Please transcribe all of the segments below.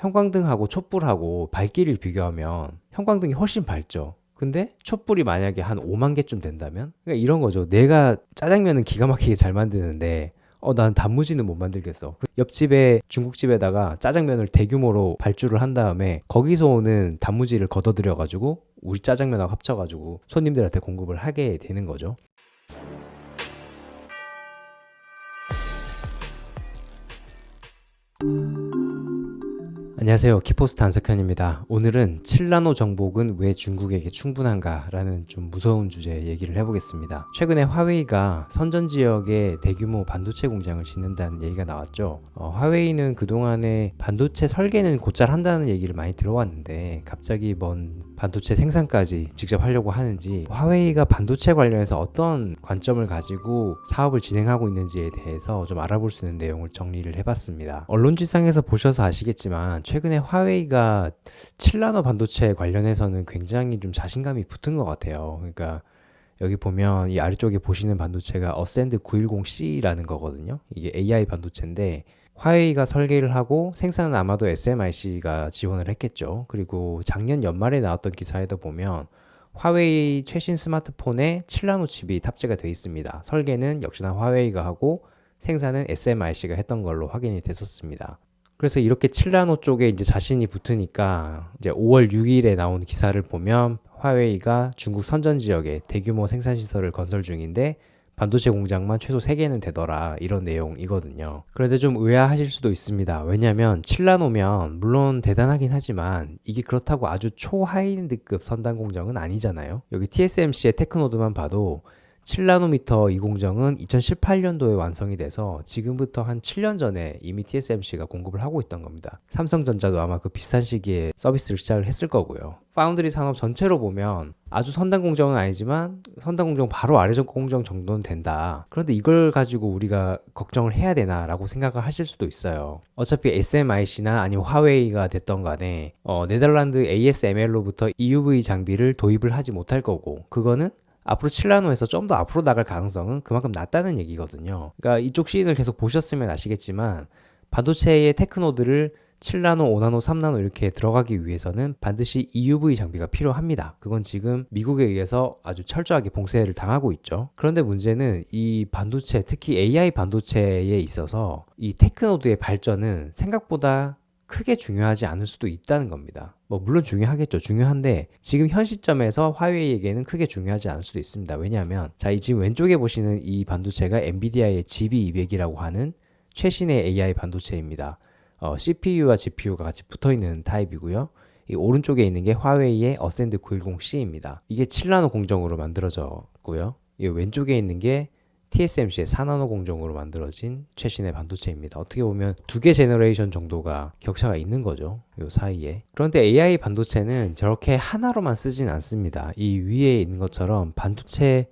형광등하고 촛불하고 밝기를 비교하면 형광등이 훨씬 밝죠. 근데 촛불이 만약에 한 5만 개쯤 된다면? 그러니까 이런 거죠. 내가 짜장면은 기가 막히게 잘 만드는데 난 단무지는 못 만들겠어. 옆집에 중국집에다가 짜장면을 대규모로 발주를 한 다음에 거기서 오는 단무지를 걷어들여가지고 우리 짜장면하고 합쳐가지고 손님들한테 공급을 하게 되는 거죠. 안녕하세요. 키포스트 안석현입니다. 오늘은 7나노 정복은 왜 중국에게 충분한가 라는 좀 무서운 주제 얘기를 해보겠습니다. 최근에 화웨이가 선전 지역에 대규모 반도체 공장을 짓는다는 얘기가 나왔죠. 화웨이는 그동안에 반도체 설계는 곧잘 한다는 얘기를 많이 들어왔는데 갑자기 뭔 반도체 생산까지 직접 하려고 하는지, 화웨이가 반도체 관련해서 어떤 관점을 가지고 사업을 진행하고 있는지에 대해서 좀 알아볼 수 있는 내용을 정리를 해봤습니다. 언론지상에서 보셔서 아시겠지만 최근에 화웨이가 7나노 반도체 관련해서는 굉장히 좀 자신감이 붙은 것 같아요. 그러니까 여기 보면 이 아래쪽에 보시는 반도체가 어센드 910C라는 거거든요. 이게 AI 반도체인데 화웨이가 설계를 하고 생산은 아마도 SMIC가 지원을 했겠죠. 그리고 작년 연말에 나왔던 기사에도 보면 화웨이 최신 스마트폰에 7나노 칩이 탑재가 되어 있습니다. 설계는 역시나 화웨이가 하고 생산은 SMIC가 했던 걸로 확인이 됐었습니다. 그래서 이렇게 7나노 쪽에 이제 자신이 붙으니까 이제 5월 6일에 나온 기사를 보면 화웨이가 중국 선전 지역에 대규모 생산 시설을 건설 중인데 반도체 공장만 최소 3개는 되더라, 이런 내용이거든요. 그런데 좀 의아하실 수도 있습니다. 왜냐면 7나노면 물론 대단하긴 하지만 이게 그렇다고 아주 초하이엔드급 선단 공정은 아니잖아요. 여기 TSMC의 테크노드만 봐도 7나노미터 이 공정은 2018년도에 완성이 돼서 지금부터 한 7년 전에 이미 TSMC가 공급을 하고 있던 겁니다. 삼성전자도 아마 그 비슷한 시기에 서비스를 시작을 했을 거고요. 파운드리 산업 전체로 보면 아주 선단 공정은 아니지만 선단 공정 바로 아래쪽 공정 정도는 된다. 그런데 이걸 가지고 우리가 걱정을 해야 되나 라고 생각을 하실 수도 있어요. 어차피 SMIC나 아니면 화웨이가 됐던 간에 네덜란드 ASML로부터 EUV 장비를 도입을 하지 못할 거고, 그거는 앞으로 7나노에서 좀 더 앞으로 나갈 가능성은 그만큼 낮다는 얘기거든요. 그러니까 이쪽 시인을 계속 보셨으면 아시겠지만 반도체의 테크노드를 7나노, 5나노, 3나노 이렇게 들어가기 위해서는 반드시 EUV 장비가 필요합니다. 그건 지금 미국에 의해서 아주 철저하게 봉쇄를 당하고 있죠. 그런데 문제는 이 반도체, 특히 AI 반도체에 있어서 이 테크노드의 발전은 생각보다 크게 중요하지 않을 수도 있다는 겁니다. 물론 중요하겠죠. 중요한데 지금 현 시점에서 화웨이에게는 크게 중요하지 않을 수도 있습니다. 왜냐하면 이 지금 왼쪽에 보시는 이 반도체가 엔비디아의 GB200이라고 하는 최신의 AI 반도체입니다. CPU와 GPU가 같이 붙어있는 타입이고요. 이 오른쪽에 있는 게 화웨이의 어센드 910C입니다. 이게 7나노 공정으로 만들어졌고요. 이 왼쪽에 있는 게 TSMC의 4나노 공정으로 만들어진 최신의 반도체입니다. 어떻게 보면 2개 제너레이션 정도가 격차가 있는 거죠, 요 사이에. 그런데 AI 반도체는 저렇게 하나로만 쓰진 않습니다. 이 위에 있는 것처럼 반도체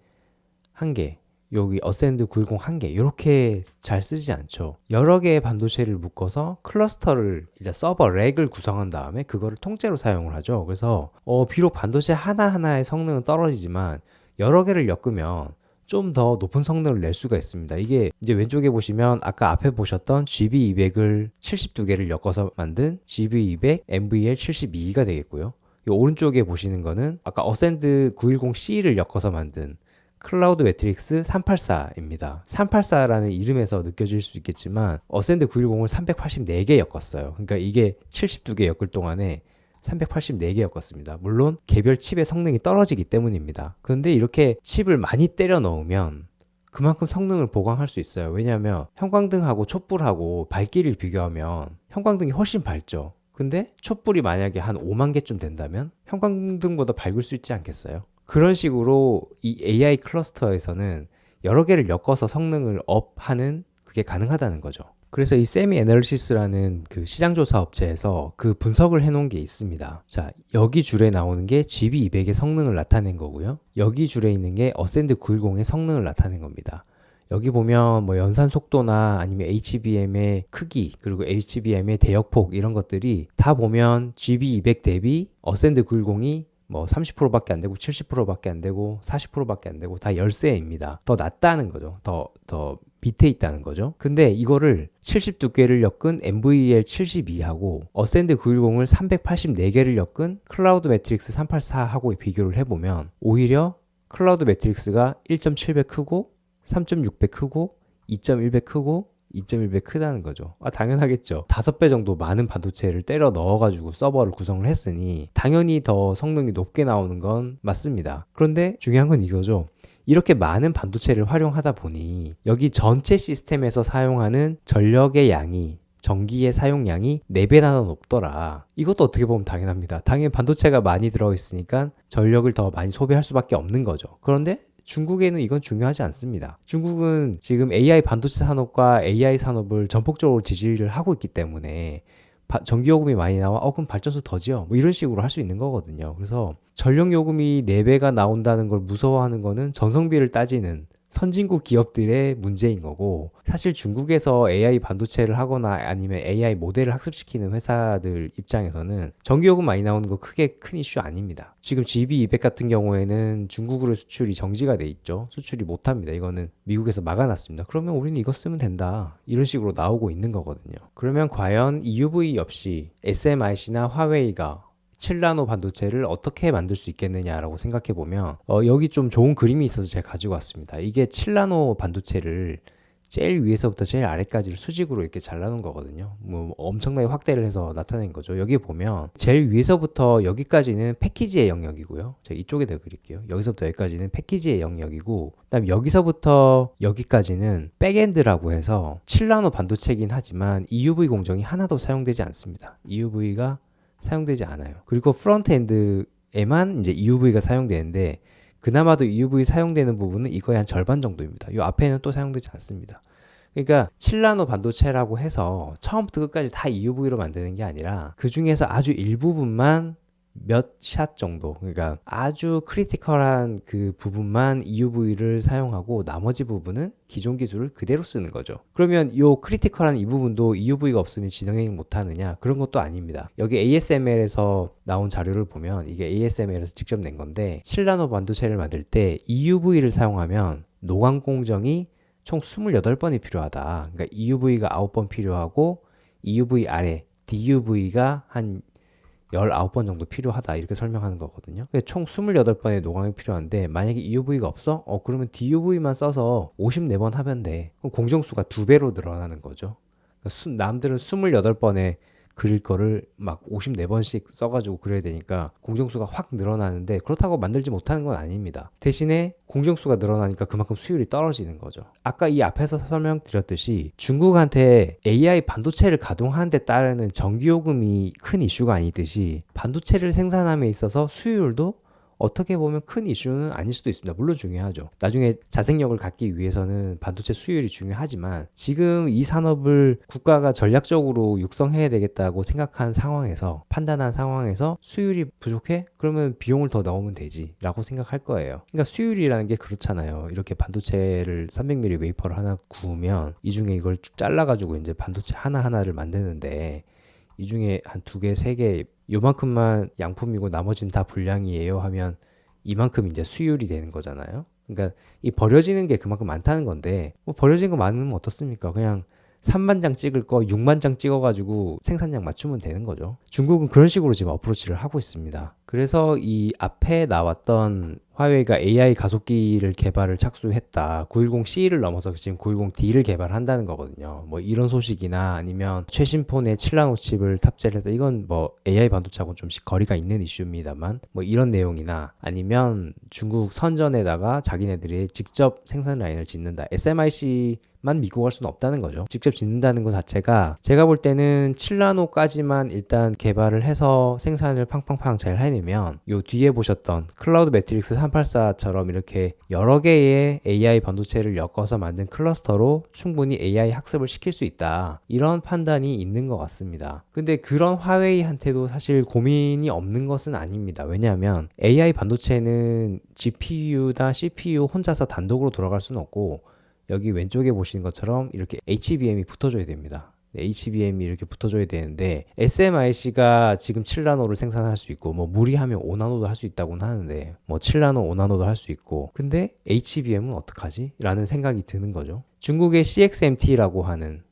한 개, 여기 어센드 910 한 개, 이렇게 잘 쓰지 않죠. 여러 개의 반도체를 묶어서 클러스터를, 이제 서버 렉을 구성한 다음에 그거를 통째로 사용을 하죠. 그래서 비록 반도체 하나하나의 성능은 떨어지지만 여러 개를 엮으면 좀 더 높은 성능을 낼 수가 있습니다. 이게 이제 왼쪽에 보시면 아까 앞에 보셨던 GB200을 72개를 엮어서 만든 GB200 NVL72가 되겠고요. 이 오른쪽에 보시는 거는 아까 어센드 910C를 엮어서 만든 클라우드 매트릭스 384입니다. 384라는 이름에서 느껴질 수 있겠지만 어센드 910을 384개 엮었어요. 그러니까 이게 72개 엮을 동안에 384개 엮었습니다. 물론 개별 칩의 성능이 떨어지기 때문입니다. 그런데 이렇게 칩을 많이 때려 넣으면 그만큼 성능을 보강할 수 있어요. 왜냐하면 형광등하고 촛불하고 밝기를 비교하면 형광등이 훨씬 밝죠. 근데 촛불이 만약에 한 5만 개쯤 된다면 형광등보다 밝을 수 있지 않겠어요? 그런 식으로 이 AI 클러스터에서는 여러 개를 엮어서 성능을 업하는 그게 가능하다는 거죠. 그래서 이 세미 애널리시스라는 그 시장조사 업체에서 그 분석을 해놓은 게 있습니다. 자, 여기 줄에 나오는 게 GB200의 성능을 나타낸 거고요. 여기 줄에 있는 게 어센드 910의 성능을 나타낸 겁니다. 여기 보면 연산 속도나 아니면 HBM의 크기, 그리고 HBM의 대역폭, 이런 것들이 다 보면 GB200 대비 어센드 910이 뭐 30%밖에 안 되고 70%밖에 안 되고 40%밖에 안 되고 다 열세입니다. 더 낮다는 거죠. 더 밑에 있다는 거죠. 근데 이거를 70두께를 엮은 NVL 72하고 어센드 910을 384개를 엮은 클라우드 매트릭스 384하고 비교를 해보면 오히려 클라우드 매트릭스가 1.7배 크고 3.6배 크고 2.1배 크고 2.1배 크다는 거죠. 당연하겠죠. 5배 정도 많은 반도체를 때려 넣어가지고 서버를 구성을 했으니 당연히 더 성능이 높게 나오는 건 맞습니다. 그런데 중요한 건 이거죠. 이렇게 많은 반도체를 활용하다 보니 여기 전체 시스템에서 사용하는 전력의 양이 전기의 사용량이 4배나 더 높더라. 이것도 어떻게 보면 당연합니다. 당연히 반도체가 많이 들어있으니까 전력을 더 많이 소비할 수밖에 없는 거죠. 그런데 중국에는 이건 중요하지 않습니다. 중국은 지금 AI 반도체 산업과 AI 산업을 전폭적으로 지지를 하고 있기 때문에 전기요금이 많이 나와 그럼 발전소 더 지어 뭐 이런 식으로 할 수 있는 거거든요. 그래서 전력요금이 4배가 나온다는 걸 무서워하는 거는 전성비를 따지는 선진국 기업들의 문제인 거고, 사실 중국에서 AI 반도체를 하거나 아니면 AI 모델을 학습시키는 회사들 입장에서는 전기요금 많이 나오는 거 크게 큰 이슈 아닙니다. 지금 GB200 같은 경우에는 중국으로 수출이 정지가 돼 있죠. 수출이 못합니다. 이거는 미국에서 막아놨습니다. 그러면 우리는 이거 쓰면 된다, 이런 식으로 나오고 있는 거거든요. 그러면 과연 EUV 없이 SMIC나 화웨이가 7나노 반도체를 어떻게 만들 수 있겠느냐라고 생각해보면 여기 좀 좋은 그림이 있어서 제가 가지고 왔습니다. 이게 7나노 반도체를 제일 위에서부터 제일 아래까지를 수직으로 이렇게 잘라놓은 거거든요. 뭐 엄청나게 확대를 해서 나타낸 거죠. 여기 보면 제일 위에서부터 여기까지는 패키지의 영역이고요. 제가 이쪽에다 그릴게요. 여기서부터 여기까지는 패키지의 영역이고, 그다음 여기서부터 여기까지는 백엔드라고 해서 7나노 반도체이긴 하지만 EUV 공정이 하나도 사용되지 않습니다. EUV가 사용되지 않아요. 그리고 프론트엔드에만 이제 EUV가 사용되는데, 그나마도 EUV 사용되는 부분은 이거의 한 절반 정도입니다. 이 앞에는 또 사용되지 않습니다. 그러니까 7나노 반도체라고 해서 처음부터 끝까지 다 EUV로 만드는 게 아니라 그 중에서 아주 일부분만 몇 샷 정도, 그러니까 아주 크리티컬한 그 부분만 EUV를 사용하고 나머지 부분은 기존 기술을 그대로 쓰는 거죠. 그러면 이 크리티컬한 이 부분도 EUV가 없으면 진행 못하느냐? 그런 것도 아닙니다. 여기 ASML에서 나온 자료를 보면 이게 ASML에서 직접 낸 건데, 7나노 반도체를 만들 때 EUV를 사용하면 노광 공정이 총 28번이 필요하다. 그러니까 EUV가 9번 필요하고 EUV 아래 DUV가 한 19번 정도 필요하다, 이렇게 설명하는 거거든요. 총 28번의 노광이 필요한데 만약에 EUV가 없어? 그러면 DUV만 써서 54번 하면 돼. 그럼 공정수가 2배로 늘어나는 거죠. 그러니까 남들은 28번에 그릴 거를 막 54번씩 써가지고 그려야 되니까 공정수가 확 늘어나는데, 그렇다고 만들지 못하는 건 아닙니다. 대신에 공정수가 늘어나니까 그만큼 수율이 떨어지는 거죠. 아까 이 앞에서 설명드렸듯이 중국한테 AI 반도체를 가동하는 데 따르는 전기요금이 큰 이슈가 아니듯이 반도체를 생산함에 있어서 수율도 어떻게 보면 큰 이슈는 아닐 수도 있습니다. 물론 중요하죠. 나중에 자생력을 갖기 위해서는 반도체 수율이 중요하지만 지금 이 산업을 국가가 전략적으로 육성해야 되겠다고 생각한 상황에서, 판단한 상황에서 수율이 부족해? 그러면 비용을 더 넣으면 되지 라고 생각할 거예요. 그러니까 수율이라는 게 그렇잖아요. 이렇게 반도체를 300mm 웨이퍼를 하나 구우면 이 중에 이걸 쭉 잘라가지고 이제 반도체 하나하나를 만드는데, 이 중에 한 2개, 3개 요만큼만 양품이고 나머지는 다 불량이에요 하면 이만큼 이제 수율이 되는 거잖아요. 그러니까 이 버려지는 게 그만큼 많다는 건데, 뭐 버려진 거 많으면 어떻습니까? 그냥 3만 장 찍을 거 6만 장 찍어가지고 생산량 맞추면 되는 거죠. 중국은 그런 식으로 지금 어프로치를 하고 있습니다. 그래서 이 앞에 나왔던 화웨이가 AI 가속기를 개발을 착수했다, 910C를 넘어서 지금 910D를 개발한다는 거거든요. 뭐 이런 소식이나 아니면 최신 폰에 7나노 칩을 탑재를 했다, 이건 뭐 AI 반도체하고는 좀 거리가 있는 이슈입니다만, 뭐 이런 내용이나 아니면 중국 선전에다가 자기네들이 직접 생산 라인을 짓는다, SMIC만 믿고 갈 수는 없다는 거죠. 직접 짓는다는 것 자체가 제가 볼 때는 7나노까지만 일단 개발을 해서 생산을 팡팡팡 잘 해내면 요 뒤에 보셨던 클라우드 매트릭스 384처럼 이렇게 여러 개의 AI 반도체를 엮어서 만든 클러스터로 충분히 AI 학습을 시킬 수 있다, 이런 판단이 있는 것 같습니다. 근데 그런 화웨이한테도 사실 고민이 없는 것은 아닙니다. 왜냐하면 AI 반도체는 GPU나 CPU 혼자서 단독으로 돌아갈 수는 없고, 여기 왼쪽에 보시는 것처럼 이렇게 HBM이 붙어줘야 됩니다. HBM이 이렇게 붙어줘야 되는데 SMIC가 지금 7나노를 생산할 수 있고 뭐 무리하면 5나노도 할 수 있다고는 하는데 뭐 7나노, 5나노도 할 수 있고 근데 HBM은 어떡하지? 라는 생각이 드는 거죠. 중국의 CXMT라고 하는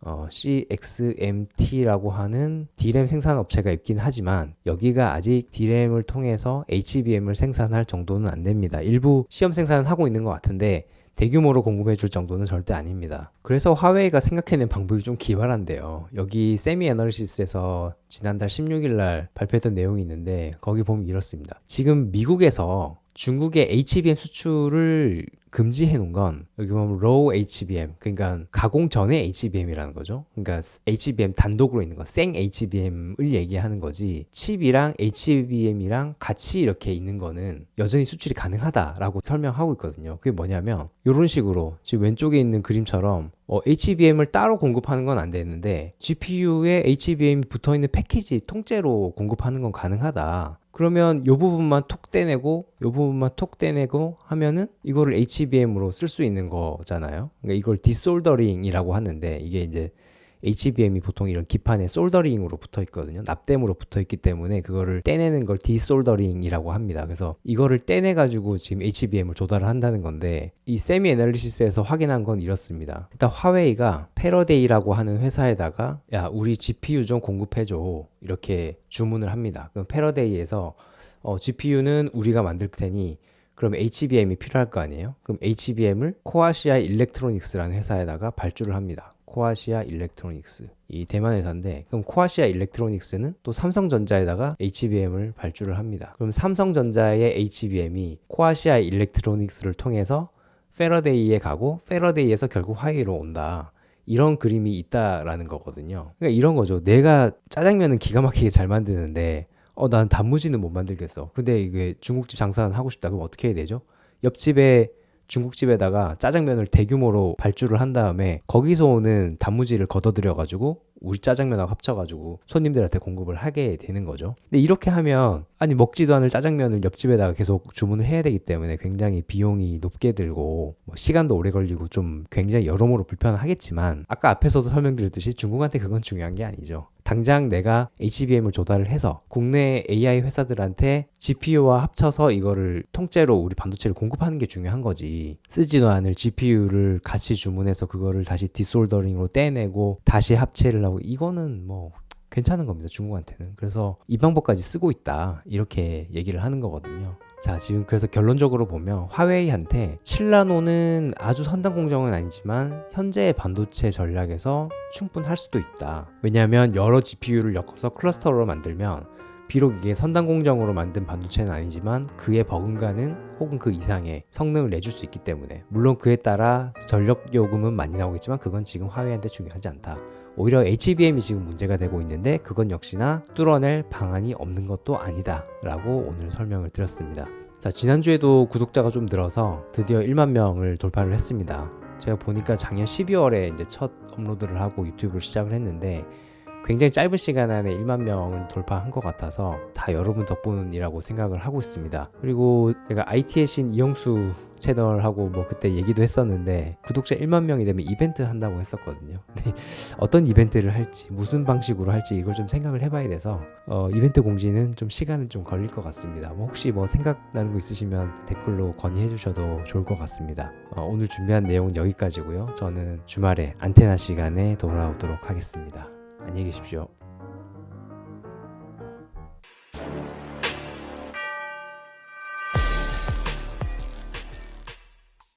D램 생산 업체가 있긴 하지만 여기가 아직 D램을 통해서 HBM을 생산할 정도는 안 됩니다. 일부 시험 생산은 하고 있는 것 같은데 대규모로 공급해 줄 정도는 절대 아닙니다. 그래서 화웨이가 생각해낸 방법이 좀 기발한데요. 여기 세미 애널리시스에서 지난달 16일 날 발표했던 내용이 있는데 거기 보면 이렇습니다. 지금 미국에서 중국의 HBM 수출을 금지해 놓은 건 여기 보면 low HBM 그러니까 가공 전의 HBM이라는 거죠. 그러니까 HBM 단독으로 있는 거 생 HBM을 얘기하는 거지 칩이랑 HBM이랑 같이 이렇게 있는 거는 여전히 수출이 가능하다라고 설명하고 있거든요. 그게 뭐냐면 이런 식으로 지금 왼쪽에 있는 그림처럼 HBM을 따로 공급하는 건 안 되는데 GPU에 HBM이 붙어있는 패키지 통째로 공급하는 건 가능하다. 그러면 이 부분만 톡 떼내고 이 부분만 톡 떼내고 하면은 이거를 HBM으로 쓸 수 있는 거잖아요. 그러니까 이걸 디솔더링이라고 하는데 이게 이제 HBM이 보통 이런 기판에 솔더링으로 붙어 있거든요. 납땜으로 붙어 있기 때문에 그거를 떼내는 걸 디솔더링이라고 합니다. 그래서 이거를 떼내 가지고 지금 HBM을 조달을 한다는 건데 이 세미 애널리시스에서 확인한 건 이렇습니다. 일단 화웨이가 패러데이라고 하는 회사에다가 야 우리 GPU 좀 공급해줘 이렇게 주문을 합니다. 그럼 패러데이에서 GPU는 우리가 만들 테니 그럼 HBM이 필요할 거 아니에요? 그럼 HBM을 코아시아 일렉트로닉스라는 회사에다가 발주를 합니다. 코아시아 일렉트로닉스 이 대만 회사인데 그럼 코아시아 일렉트로닉스는 또 삼성전자에다가 HBM을 발주를 합니다. 그럼 삼성전자의 HBM이 코아시아 일렉트로닉스를 통해서 패러데이에 가고 패러데이에서 결국 화웨이로 온다. 이런 그림이 있다라는 거거든요. 그러니까 이런 거죠. 내가 짜장면은 기가 막히게 잘 만드는데 난 단무지는 못 만들겠어. 근데 이게 중국집 장사는 하고 싶다. 그럼 어떻게 해야 되죠? 옆집에 중국집에다가 짜장면을 대규모로 발주를 한 다음에 거기서 오는 단무지를 걷어들여 가지고 우리 짜장면하고 합쳐가지고 손님들한테 공급을 하게 되는 거죠. 근데 이렇게 하면 아니 먹지도 않을 짜장면을 옆집에다가 계속 주문을 해야 되기 때문에 굉장히 비용이 높게 들고 시간도 오래 걸리고 좀 굉장히 여러모로 불편하겠지만 아까 앞에서도 설명드렸듯이 중국한테 그건 중요한 게 아니죠. 당장 내가 HBM을 조달을 해서 국내 AI 회사들한테 GPU와 합쳐서 이거를 통째로 우리 반도체를 공급하는 게 중요한 거지. 쓰지도 않을 GPU를 같이 주문해서 그거를 다시 디솔더링으로 떼내고 다시 합체를 하고 이거는 뭐 괜찮은 겁니다. 중국한테는. 그래서 이 방법까지 쓰고 있다. 이렇게 얘기를 하는 거거든요. 자, 지금 그래서 결론적으로 보면 화웨이한테 7나노는 아주 선단 공정은 아니지만 현재의 반도체 전략에서 충분할 수도 있다. 왜냐하면 여러 GPU를 엮어서 클러스터로 만들면 비록 이게 선단 공정으로 만든 반도체는 아니지만 그에 버금가는 혹은 그 이상의 성능을 내줄 수 있기 때문에 물론 그에 따라 전력 요금은 많이 나오겠지만 그건 지금 화웨이한테 중요하지 않다. 오히려 HBM이 지금 문제가 되고 있는데 그건 역시나 뚫어낼 방안이 없는 것도 아니다 라고 오늘 설명을 드렸습니다. 자, 지난주에도 구독자가 좀 늘어서 드디어 1만 명을 돌파를 했습니다. 제가 보니까 작년 12월에 이제 첫 업로드를 하고 유튜브를 시작을 했는데 굉장히 짧은 시간 안에 1만 명을 돌파한 것 같아서 다 여러분 덕분이라고 생각을 하고 있습니다. 그리고 제가 IT의 신 이영수 채널하고 뭐 그때 얘기도 했었는데 구독자 1만 명이 되면 이벤트 한다고 했었거든요. 어떤 이벤트를 할지 무슨 방식으로 할지 이걸 좀 생각을 해봐야 돼서 이벤트 공지는 좀 시간은 좀 걸릴 것 같습니다. 혹시 뭐 생각나는 거 있으시면 댓글로 건의해 주셔도 좋을 것 같습니다. 오늘 준비한 내용은 여기까지고요. 저는 주말에 안테나 시간에 돌아오도록 하겠습니다. 안녕히 계십시오.